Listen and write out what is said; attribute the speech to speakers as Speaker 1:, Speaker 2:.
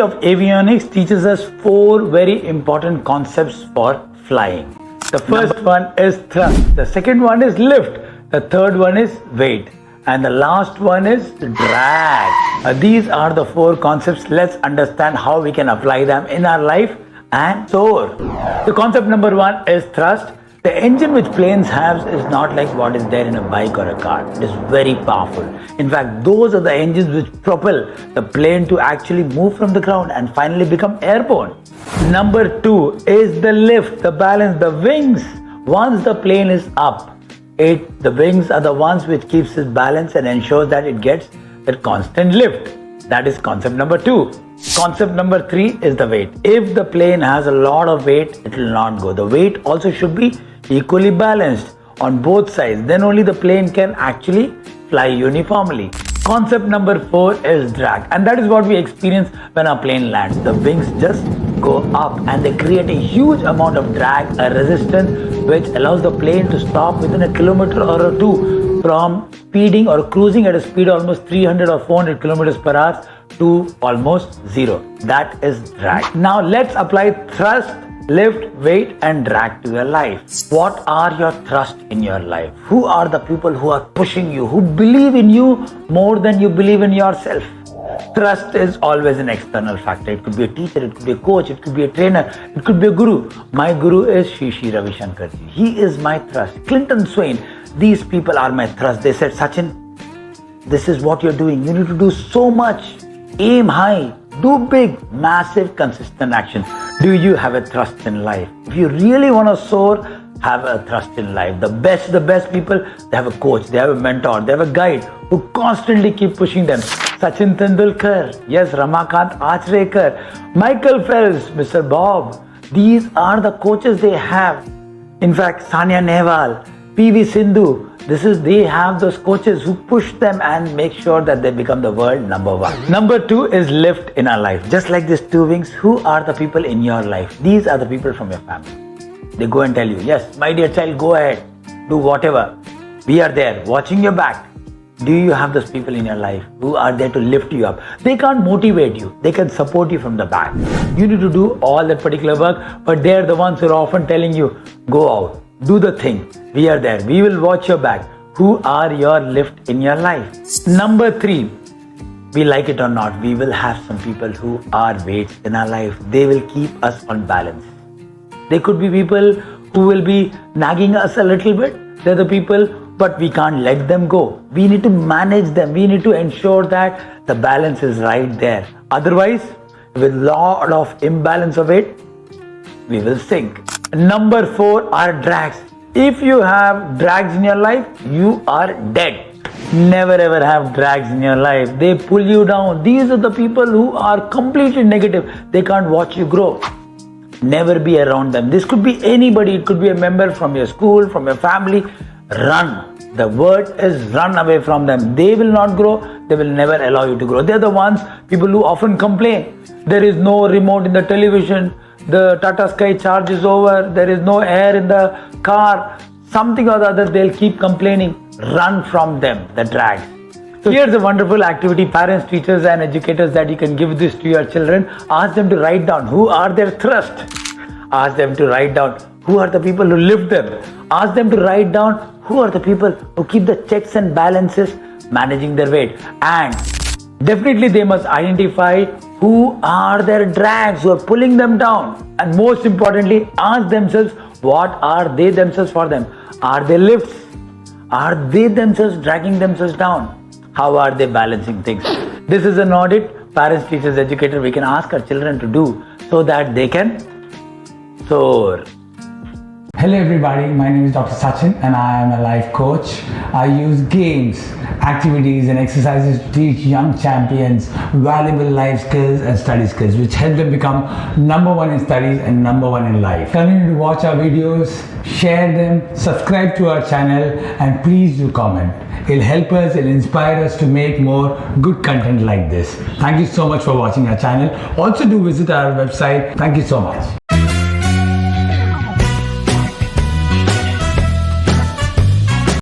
Speaker 1: of avionics teaches us 4 very important concepts for flying. The first one is thrust, the second one is lift, the third one is weight, and the last one is drag. These are the 4 concepts. Let's understand how we can apply them in our life and soar. The concept number 1 is thrust. The engine which planes have is not like what is there in a bike or a car. It is very powerful. In fact, those are the engines which propel the plane to actually move from the ground and finally become airborne. Number 2 is the lift, the balance, the wings. Once the plane is up, the wings are the ones which keeps its balance and ensures that it gets that constant lift. That is concept number 2. Concept number 3 is the weight. If the plane has a lot of weight, it will not go. The weight also should be equally balanced on both sides. Then only the plane can actually fly uniformly. Concept number 4 is drag, and that is what we experience when our plane lands. The wings just go up and they create a huge amount of drag, a resistance which allows the plane to stop within a kilometer or 2 from speeding or cruising at a speed of almost 300 or 400 kilometers per hour to almost 0. That is drag. Now let's apply thrust, lift, weight and drag to your life. What are your thrust in your life? Who are the people who are pushing you, who believe in you more than you believe in yourself? Trust is always an external factor. It could be a teacher, it could be a coach, it could be a trainer, it could be a guru. My guru is Shri Ravi Shankar ji. He is my trust. Clinton Swain, these people are my trust. They said, Sachin, this is what you're doing. You need to do so much. Aim high, do big, massive, consistent action. Do you have a trust in life? If you really want to soar, have a trust in life. The best people, they have a coach, they have a mentor, they have a guide who constantly keep pushing them. Sachin Tendulkar, yes, Ramakant Achrekar, Michael Phelps, Mr. Bob. These are the coaches they have. In fact, Sania Nehwal, PV Sindhu, they have those coaches who push them and make sure that they become the world number 1. Number 2 is lift in our life. Just like these 2 wings, who are the people in your life? These are the people from your family. They go and tell you, yes, my dear child, go ahead, do whatever. We are there, watching your back. Do you have those people in your life who are there to lift you up? They can't motivate you. They can support you from the back. You need to do all that particular work, but they're the ones who are often telling you, go out, do the thing. We are there. We will watch your back. Who are your lift in your life? Number 3, we like it or not, we will have some people who are weights in our life. They will keep us on balance. They could be people who will be nagging us a little bit. They're the people, but we can't let them go. We need to manage them. We need to ensure that the balance is right there. Otherwise, with lot of imbalance of it, we will sink. Number 4 are drags. If you have drags in your life, you are dead. Never ever have drags in your life. They pull you down. These are the people who are completely negative. They can't watch you grow. Never be around them. This could be anybody. It could be a member from your school, from your family. Run. The word is run away from them. They will not grow. They will never allow you to grow. They're the ones, people who often complain. There is no remote in the television. The Tata Sky charge is over. There is no air in the car. Something or the other, they'll keep complaining. Run from them, the drags. So here's a wonderful activity, parents, teachers and educators, that you can give this to your children. Ask them to write down who are their thrust. Ask them to write down who are the people who lift them. Ask them to write down who are the people who keep the checks and balances, managing their weight. And definitely they must identify who are their drags, who are pulling them down. And most importantly, ask themselves, what are they themselves for them? Are they lifts? Are they themselves dragging themselves down? How are they balancing things? This is an audit, parents, teachers, educators, we can ask our children to do so that they can soar.
Speaker 2: Hello everybody, my name is Dr. Sachin and I am a life coach. I use games, activities and exercises to teach young champions valuable life skills and study skills which help them become number 1 in studies and number 1 in life. Continue to watch our videos, share them, subscribe to our channel and please do comment. It'll help us, it'll inspire us to make more good content like this. Thank you so much for watching our channel. Also do visit our website. Thank you so much.